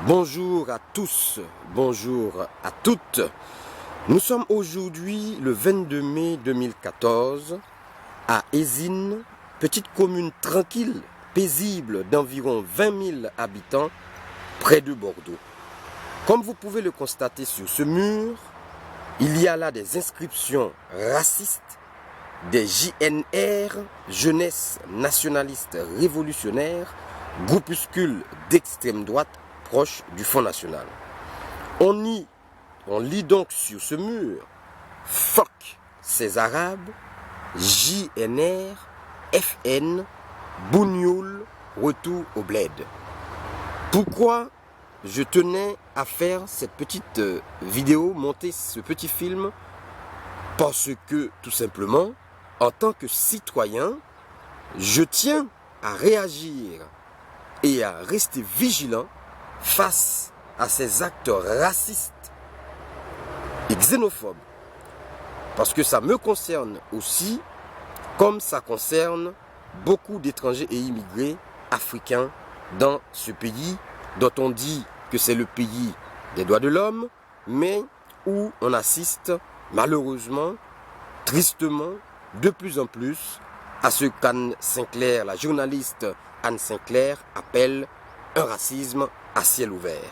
Bonjour à tous, bonjour à toutes. Nous sommes aujourd'hui le 22 mai 2014 à Ezine, petite commune tranquille, paisible d'environ 20 000 habitants près de Bordeaux. Comme vous pouvez le constater sur ce mur, il y a là des inscriptions racistes, des JNR, Jeunesse nationaliste révolutionnaire, groupuscule d'extrême droite proche du Front National. On lit donc sur ce mur « Fuck ces Arabes, JNR, FN, Bougnoul, retour au bled ». Pourquoi je tenais à faire cette petite vidéo, monter ce petit film? Parce que, tout simplement, en tant que citoyen, je tiens à réagir et à rester vigilant face à ces actes racistes et xénophobes. Parce que ça me concerne aussi, comme ça concerne beaucoup d'étrangers et immigrés africains dans ce pays, dont on dit que c'est le pays des droits de l'homme, mais où on assiste malheureusement, tristement, de plus en plus à ce qu'Anne Sinclair, la journaliste Anne Sinclair, appelle un racisme à ciel ouvert.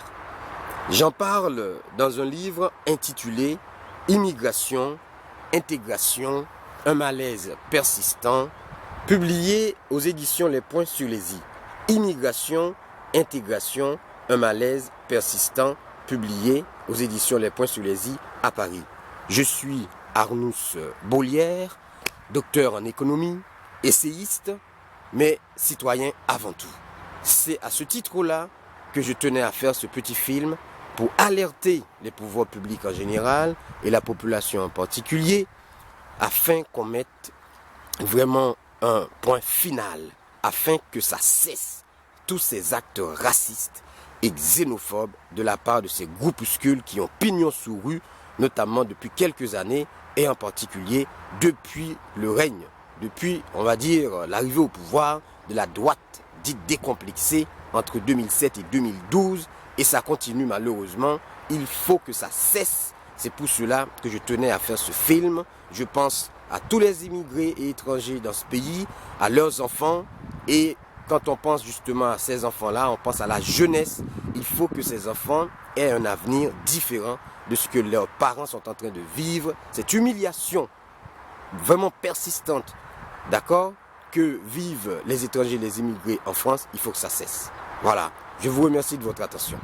J'en parle dans un livre intitulé « Immigration, intégration, un malaise persistant », publié aux éditions Les Points sur les i. Immigration, intégration, un malaise persistant, publié aux éditions Les Points sur les i à Paris. Je suis Arnous Bollière, docteur en économie, essayiste, mais citoyen avant tout. C'est à ce titre-là que je tenais à faire ce petit film pour alerter les pouvoirs publics en général et la population en particulier, afin qu'on mette vraiment un point final, afin que ça cesse tous ces actes racistes et xénophobes de la part de ces groupuscules qui ont pignon sur rue, notamment depuis quelques années et en particulier depuis le règne, depuis, on va dire, l'arrivée au pouvoir de la droite dite décomplexée entre 2007 et 2012, et ça continue malheureusement. Il faut que ça cesse. C'est pour cela que je tenais à faire ce film. Je pense à tous les immigrés et étrangers dans ce pays, à leurs enfants, et quand on pense justement à ces enfants-là, on pense à la jeunesse. Il faut que ces enfants aient un avenir différent de ce que leurs parents sont en train de vivre. Cette humiliation vraiment persistante, d'accord, que vivent les étrangers et les immigrés en France, il faut que ça cesse. Voilà, je vous remercie de votre attention.